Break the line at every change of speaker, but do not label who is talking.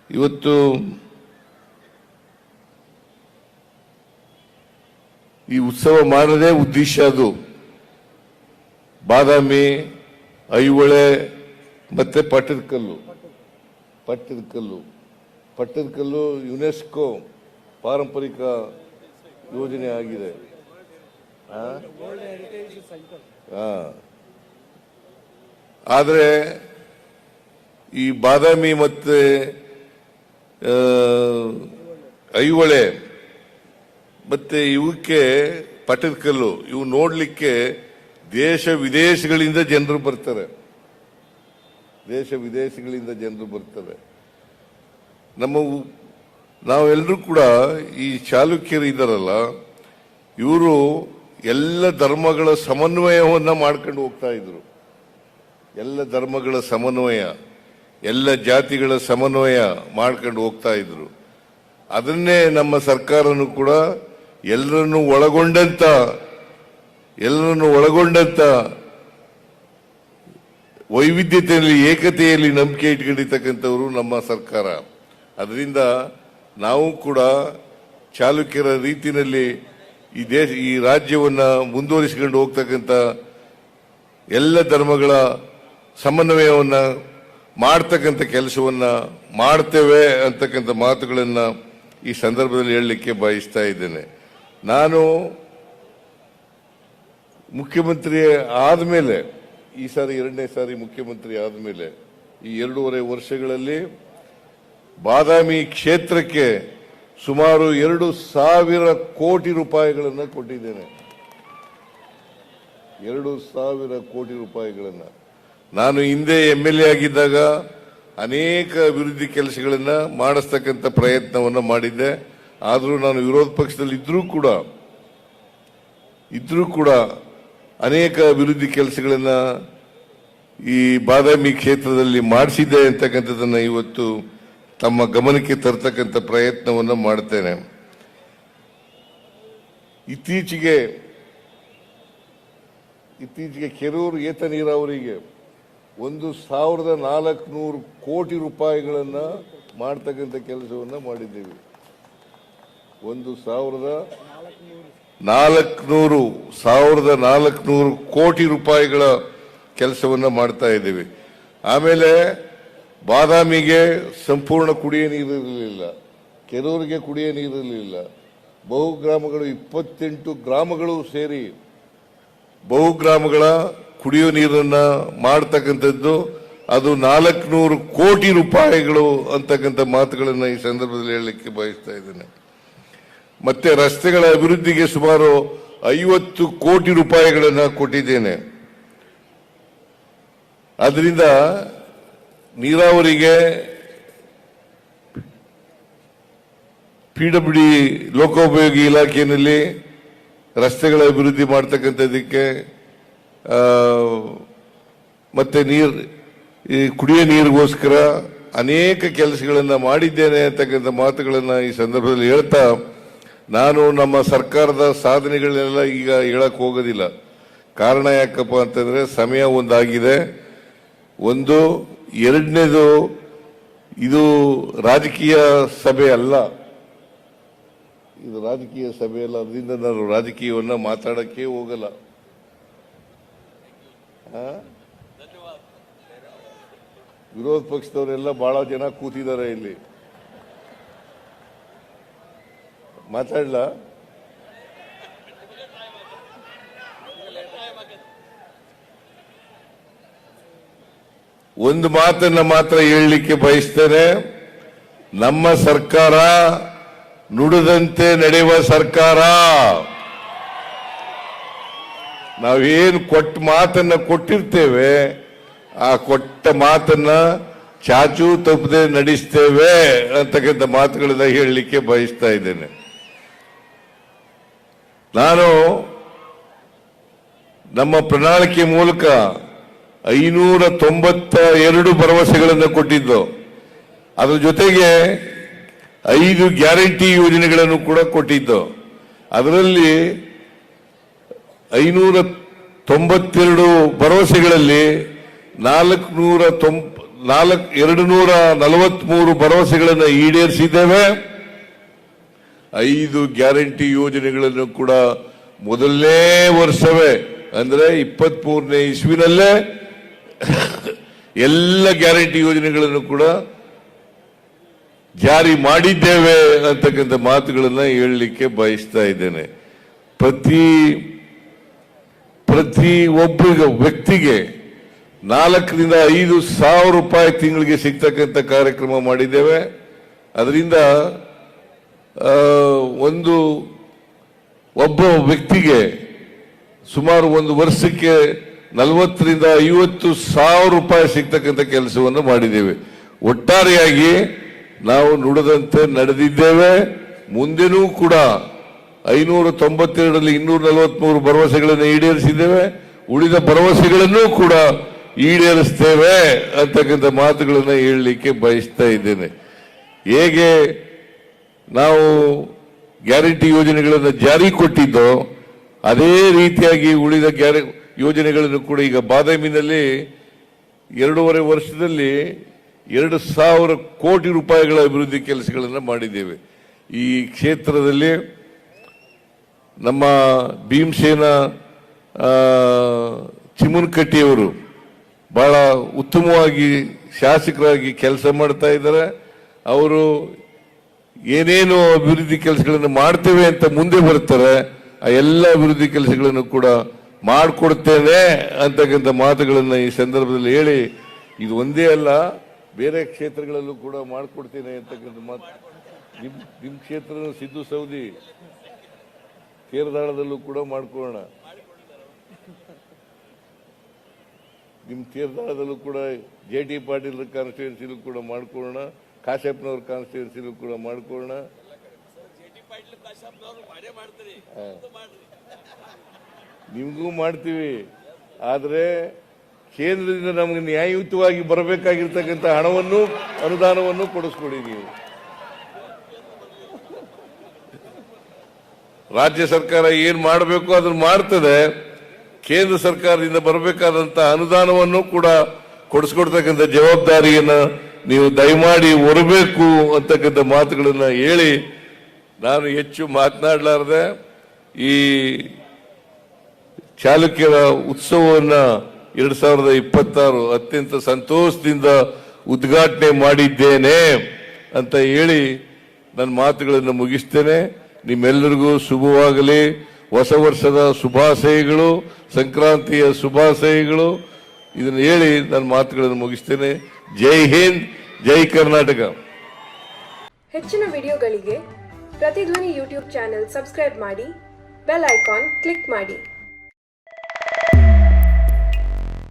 ಇವತ್ತು ಈ ಉತ್ಸವ ಮಾಡೋದೇ ಉದ್ದೇಶ ಅದು. ಬಾದಾಮಿ, ಐಹೊಳೆ ಮತ್ತೆ ಪಟ್ಟದಕಲ್ಲು ಯುನೆಸ್ಕೋ ಪಾರಂಪರಿಕ ಯೋಜನೆ ಆಗಿದೆ. ಆದರೆ ಈ ಬಾದಾಮಿ ಮತ್ತೆ ಐಹೊಳೆ ಮತ್ತೆ ಇವಕ್ಕೆ ಪಟ್ಟದಕಲ್ಲು ಇವು ನೋಡ್ಲಿಕ್ಕೆ ದೇಶ ವಿದೇಶಗಳಿಂದ ಜನರು ಬರ್ತಾರೆ. ನಾವೆಲ್ಲರೂ ಕೂಡ ಈ ಚಾಲುಕ್ಯರು ಇದ್ದಾರಲ್ಲ, ಇವರು ಎಲ್ಲ ಧರ್ಮಗಳ ಸಮನ್ವಯವನ್ನ ಮಾಡ್ಕೊಂಡು ಹೋಗ್ತಾ ಇದ್ರು. ಎಲ್ಲ ಧರ್ಮಗಳ ಸಮನ್ವಯ, ಎಲ್ಲ ಜಾತಿಗಳ ಸಮನ್ವಯ ಮಾಡ್ಕೊಂಡು ಹೋಗ್ತಾ ಇದ್ರು. ಅದನ್ನೇ ನಮ್ಮ ಸರ್ಕಾರನು ಕೂಡ ಎಲ್ಲರನ್ನು ಒಳಗೊಂಡಂತ ವೈವಿಧ್ಯತೆಯಲ್ಲಿ ಏಕತೆಯಲ್ಲಿ ನಂಬಿಕೆ ಇಟ್ಕೊಂಡಿರ್ತಕ್ಕಂಥವರು ನಮ್ಮ ಸರ್ಕಾರ. ಅದರಿಂದ ನಾವು ಕೂಡ ಚಾಲುಕ್ಯರ ರೀತಿಯಲ್ಲಿ ಈ ರಾಜ್ಯವನ್ನ ಮುಂದುವರಿಸಿಕೊಂಡು ಹೋಗ್ತಕ್ಕಂಥ ಎಲ್ಲ ಧರ್ಮಗಳ ಸಮನ್ವಯವನ್ನ ಮಾಡ್ತಕ್ಕಂಥ ಕೆಲಸವನ್ನ ಮಾಡ್ತೇವೆ ಅಂತಕ್ಕಂಥ ಮಾತುಗಳನ್ನ ಈ ಸಂದರ್ಭದಲ್ಲಿ ಹೇಳಲಿಕ್ಕೆ ಬಯಸ್ತಾ ಇದ್ದೇನೆ. ನಾನು ಮುಖ್ಯಮಂತ್ರಿ ಆದಮೇಲೆ, ಈ ಸಾರಿ 2ನೇ ಸಾರಿ ಮುಖ್ಯಮಂತ್ರಿ ಆದಮೇಲೆ, ಈ 2.5 ವರ್ಷಗಳಲ್ಲಿ ಬಾದಾಮಿ ಕ್ಷೇತ್ರಕ್ಕೆ ಸುಮಾರು 2,000 ಕೋಟಿ ರೂಪಾಯಿಗಳನ್ನು ಕೊಟ್ಟಿದ್ದೇನೆ. 2,000 ಕೋಟಿ ರೂಪಾಯಿಗಳನ್ನು. ನಾನು ಹಿಂದೆ MLA ಆಗಿದ್ದಾಗ ಅನೇಕ ಅಭಿವೃದ್ಧಿ ಕೆಲಸಗಳನ್ನ ಮಾಡಿಸ್ತಕ್ಕಂಥ ಪ್ರಯತ್ನವನ್ನ ಮಾಡಿದ್ದೆ. ಆದರೂ ನಾನು ವಿರೋಧ ಪಕ್ಷದಲ್ಲಿ ಇದ್ರೂ ಕೂಡ ಅನೇಕ ಅಭಿವೃದ್ಧಿ ಕೆಲಸಗಳನ್ನ ಈ ಬಾದಾಮಿ ಕ್ಷೇತ್ರದಲ್ಲಿ ಮಾಡಿಸಿದ್ದೆ ಅಂತಕ್ಕಂಥದ್ದನ್ನ ಇವತ್ತು ತಮ್ಮ ಗಮನಕ್ಕೆ ತರ್ತಕ್ಕಂಥ ಪ್ರಯತ್ನವನ್ನ ಮಾಡ್ತೇನೆ. ಇತ್ತೀಚೆಗೆ ಕೆರೂರು ಏತ ನೀರಾವರಿಗೆ 1,400 ಕೋಟಿ ರೂಪಾಯಿಗಳನ್ನ ಮಾಡ್ತಕ್ಕಂಥ ಕೆಲಸವನ್ನ ಮಾಡಿದ್ದೇವೆ. 1,400 ಕೋಟಿ ರೂಪಾಯಿಗಳ ಕೆಲಸವನ್ನ ಮಾಡ್ತಾ ಇದ್ದೇವೆ. ಆಮೇಲೆ ಬಾದಾಮಿಗೆ ಸಂಪೂರ್ಣ ಕುಡಿಯ ನೀರಿರಲಿಲ್ಲ, ಕೆರೂರಿಗೆ ಕುಡಿಯ ನೀರಿರಲಿಲ್ಲ. ಬಹುಗ್ರಾಮಗಳು 28 ಗ್ರಾಮಗಳು ಸೇರಿ ಬಹುಗ್ರಾಮಗಳ ಕುಡಿಯೋ ನೀರನ್ನ ಮಾಡ್ತಕ್ಕಂಥದ್ದು, ಅದು 400 ಕೋಟಿ ರೂಪಾಯಿಗಳು ಅಂತಕ್ಕಂಥ ಮಾತುಗಳನ್ನ ಈ ಸಂದರ್ಭದಲ್ಲಿ ಹೇಳಲಿಕ್ಕೆ ಬಯಸ್ತಾ ಇದ್ದೇನೆ. ಮತ್ತೆ ರಸ್ತೆಗಳ ಅಭಿವೃದ್ಧಿಗೆ ಸುಮಾರು 50 ಕೋಟಿ ರೂಪಾಯಿಗಳನ್ನ ಕೊಟ್ಟಿದ್ದೇನೆ. ಅದರಿಂದ ನೀರಾವರಿಗೆ PWD ಲೋಕೋಪಯೋಗಿ ಇಲಾಖೆಯಲ್ಲಿ ರಸ್ತೆಗಳ ಅಭಿವೃದ್ಧಿ ಮಾಡ್ತಕ್ಕಂಥದ್ದಕ್ಕೆ ಮತ್ತೆ ಈ ಕುಡಿಯ ನೀರಿಗೋಸ್ಕರ ಅನೇಕ ಕೆಲಸಗಳನ್ನ ಮಾಡಿದ್ದೇನೆ ಅಂತಕ್ಕಂಥ ಮಾತುಗಳನ್ನ ಈ ಸಂದರ್ಭದಲ್ಲಿ ಹೇಳ್ತಾ, ನಾನು ನಮ್ಮ ಸರ್ಕಾರದ ಸಾಧನೆಗಳನ್ನೆಲ್ಲ ಈಗ ಹೇಳಕ್ ಹೋಗೋದಿಲ್ಲ. ಕಾರಣ ಯಾಕಪ್ಪ ಅಂತಂದ್ರೆ ಸಮಯ ಒಂದಾಗಿದೆ. ಎರಡನೇದು, ಇದು ರಾಜಕೀಯ ಸಭೆ ಅಲ್ಲ. ಅದರಿಂದ ನಾನು ರಾಜಕೀಯವನ್ನ ಮಾತಾಡಕ್ಕೆ ಹೋಗಲ್ಲ. ವಿರೋಧ ಪಕ್ಷದವರೆಲ್ಲ ಬಹಳ ಜನ ಕೂತಿದ್ದಾರೆ ಇಲ್ಲಿ. ಮಾತಾಡ್ಲ? ಒಂದು ಮಾತನ್ನ ಮಾತ್ರ ಹೇಳಲಿಕ್ಕೆ ಬಯಸ್ತೇನೆ. ನಮ್ಮ ಸರ್ಕಾರ ನುಡಿದಂತೆ ನಡೆಯುವ ಸರ್ಕಾರ. ನಾವೇನು ಕೊಟ್ಟ ಮಾತನ್ನ ಕೊಟ್ಟಿರ್ತೇವೆ, ಆ ಕೊಟ್ಟ ಮಾತನ್ನ ಚಾಚು ತಪ್ಪದೆ ನಡೆಸ್ತೇವೆ ಅಂತಕ್ಕಂಥ ಮಾತುಗಳನ್ನ ಹೇಳಲಿಕ್ಕೆ ಬಯಸ್ತಾ ಇದ್ದೇನೆ. ನಾನು ನಮ್ಮ ಪ್ರಣಾಳಿಕೆ ಮೂಲಕ 592 ಭರವಸೆಗಳನ್ನು ಕೊಟ್ಟಿದ್ದು, ಅದರ ಜೊತೆಗೆ 5 ಗ್ಯಾರಂಟಿ ಯೋಜನೆಗಳನ್ನು ಕೂಡ ಕೊಟ್ಟಿದ್ದು. ಅದರಲ್ಲಿ 592 ಭರವಸೆಗಳಲ್ಲಿ 243 ಭರವಸೆಗಳನ್ನು ಈಡೇರಿಸಿದ್ದೇವೆ. 5 ಗ್ಯಾರಂಟಿ ಯೋಜನೆಗಳನ್ನು ಕೂಡ ಮೊದಲನೇ ವರ್ಷವೇ ಅಂದ್ರೆ 23ನೇ ಇಸ್ವಿನಲ್ಲೇ ಎಲ್ಲ ಗ್ಯಾರಂಟಿ ಯೋಜನೆಗಳನ್ನು ಕೂಡ ಜಾರಿ ಮಾಡಿದ್ದೇವೆ ಅಂತಕ್ಕಂಥ ಮಾತುಗಳನ್ನ ಹೇಳಲಿಕ್ಕೆ ಬಯಸ್ತಾ ಇದ್ದೇನೆ. ಪ್ರತಿ ಒಬ್ಬ ವ್ಯಕ್ತಿಗೆ 4 ರಿಂದ 5 ಸಾವಿರ ರೂಪಾಯಿ ತಿಂಗಳಿಗೆ ಸಿಗ್ತಕ್ಕಂಥ ಕಾರ್ಯಕ್ರಮ ಮಾಡಿದ್ದೇವೆ. ಅದರಿಂದ ಒಬ್ಬ ವ್ಯಕ್ತಿಗೆ ಸುಮಾರು ಒಂದು ವರ್ಷಕ್ಕೆ 40 ರಿಂದ 50 ಸಾವಿರ ರೂಪಾಯಿ ಸಿಗ್ತಕ್ಕಂಥ ಕೆಲಸವನ್ನು ಮಾಡಿದ್ದೇವೆ. ಒಟ್ಟಾರೆಯಾಗಿ ನಾವು ನುಡಿದಂತೆ ನಡೆದಿದ್ದೇವೆ. ಮುಂದೆನೂ ಕೂಡ 592ರಲ್ಲಿ 243 ಭರವಸೆಗಳನ್ನು ಈಡೇರಿಸಿದ್ದೇವೆ. ಉಳಿದ ಭರವಸೆಗಳನ್ನು ಕೂಡ ಈಡೇರಿಸ್ತೇವೆ ಅಂತಕ್ಕಂಥ ಮಾತುಗಳನ್ನು ಹೇಳಲಿಕ್ಕೆ ಬಯಸ್ತಾ ಇದ್ದೇನೆ. ಹೇಗೆ ನಾವು ಗ್ಯಾರಂಟಿ ಯೋಜನೆಗಳನ್ನು ಜಾರಿ ಕೊಟ್ಟಿದ್ದೋ ಅದೇ ರೀತಿಯಾಗಿ ಉಳಿದ ಯೋಜನೆಗಳನ್ನು ಕೂಡ ಈಗ ಬಾದಾಮಿನಲ್ಲಿ 2.5 ವರ್ಷದಲ್ಲಿ 2,000 ಕೋಟಿ ರೂಪಾಯಿಗಳ ಅಭಿವೃದ್ಧಿ ಕೆಲಸಗಳನ್ನು ಮಾಡಿದ್ದೇವೆ. ಈ ಕ್ಷೇತ್ರದಲ್ಲಿ ನಮ್ಮ ಭೀಮಸೇನ ಚಿಮ್ಮನಕಟ್ಟಿಯವರು ಬಹಳ ಉತ್ತಮವಾಗಿ ಶಾಸಕರಾಗಿ ಕೆಲಸ ಮಾಡ್ತಾ ಇದ್ದಾರೆ. ಅವರು ಏನೇನು ಅಭಿವೃದ್ಧಿ ಕೆಲಸಗಳನ್ನು ಮಾಡ್ತೇವೆ ಅಂತ ಮುಂದೆ ಬರ್ತಾರೆ. ಆ ಎಲ್ಲ ಅಭಿವೃದ್ಧಿ ಕೆಲಸಗಳನ್ನು ಕೂಡ ಮಾಡಿಕೊಡ್ತೇನೆ ಅಂತಕ್ಕಂಥ ಮಾತುಗಳನ್ನು ಈ ಸಂದರ್ಭದಲ್ಲಿ ಹೇಳಿ, ಇದು ಒಂದೇ ಅಲ್ಲ ಬೇರೆ ಕ್ಷೇತ್ರಗಳಲ್ಲೂ ಕೂಡ ಮಾಡಿಕೊಡ್ತೇನೆ ಅಂತಕ್ಕಂಥ ಮಾತು. ನಿಮ್ಮ ಕ್ಷೇತ್ರ ಸಿದ್ದು ಸೌದಿ ತೀರ್ದಾಳದಲ್ಲೂ ಕೂಡ ಮಾಡ್ಕೊಳ್ಳೋಣ. ನಿಮ್ಮ ತೀರ್ದಾಳದಲ್ಲೂ ಕೂಡ JT ಪಾಟೀಲ್ ಕಾನ್ಸ್ಟಿಟ್ಯೂನ್ಸಿಲೂ ಕೂಡ ಮಾಡ್ಕೊಳ್ಳೋಣ. ಕಾಶ್ಯಪ್ನವ್ರ ಕಾನ್ಸ್ಟಿಟ್ಯೂನ್ಸಿಲೂ ಕೂಡ ಮಾಡ್ಕೊಳ್ಳೋಣ. ನಿಮಗೂ ಮಾಡ್ತೀವಿ. ಆದ್ರೆ ಕೇಂದ್ರದಿಂದ ನಮಗೆ ನ್ಯಾಯಯುತವಾಗಿ ಬರಬೇಕಾಗಿರ್ತಕ್ಕಂಥ ಹಣವನ್ನು ಅನುದಾನವನ್ನು ಕೊಡಿಸ್ಕೊಡಿ. ನೀವು ರಾಜ್ಯ ಸರ್ಕಾರ ಏನ್ ಮಾಡಬೇಕು ಅದನ್ನು ಮಾಡ್ತದೆ. ಕೇಂದ್ರ ಸರ್ಕಾರದಿಂದ ಬರಬೇಕಾದಂತ ಅನುದಾನವನ್ನು ಕೂಡ ಕೊಡಿಸ್ಕೊಡ್ತಕ್ಕಂಥ ಜವಾಬ್ದಾರಿಯನ್ನ ನೀವು ದಯಮಾಡಿ ಹೊರಬೇಕು ಅಂತಕ್ಕಂಥ ಮಾತುಗಳನ್ನ ಹೇಳಿ ನಾನು ಹೆಚ್ಚು ಮಾತನಾಡಲಾರದೆ ಈ ಚಾಲುಕ್ಯರ ಉತ್ಸವವನ್ನ 2026 ಅತ್ಯಂತ ಸಂತೋಷದಿಂದ ಉದ್ಘಾಟನೆ ಮಾಡಿದ್ದೇನೆ ಅಂತ ಹೇಳಿ ನನ್ನ ಮಾತುಗಳನ್ನು ಮುಗಿಸ್ತೇನೆ. ನಿಮ್ಮೆಲ್ಲರಿಗೂ ಶುಭವಾಗಲಿ. ಹೊಸ ವರ್ಷದ ಶುಭಾಶಯಗಳು, ಸಂಕ್ರಾಂತಿಯ ಶುಭಾಶಯಗಳು. ಇದನ್ನು ಹೇಳಿ ನನ್ನ ಮಾತುಗಳನ್ನು ಮುಗಿಸ್ತೇನೆ. ಜೈ ಹಿಂದ್, ಜೈ ಕರ್ನಾಟಕ.
ಹೆಚ್ಚಿನ ವಿಡಿಯೋಗಳಿಗೆ ಪ್ರತಿಧ್ವನಿ ಯೂಟ್ಯೂಬ್ ಚಾನೆಲ್ ಸಬ್ಸ್ಕ್ರೈಬ್ ಮಾಡಿ, ಬೆಲ್ ಐಕಾನ್ ಕ್ಲಿಕ್ ಮಾಡಿ.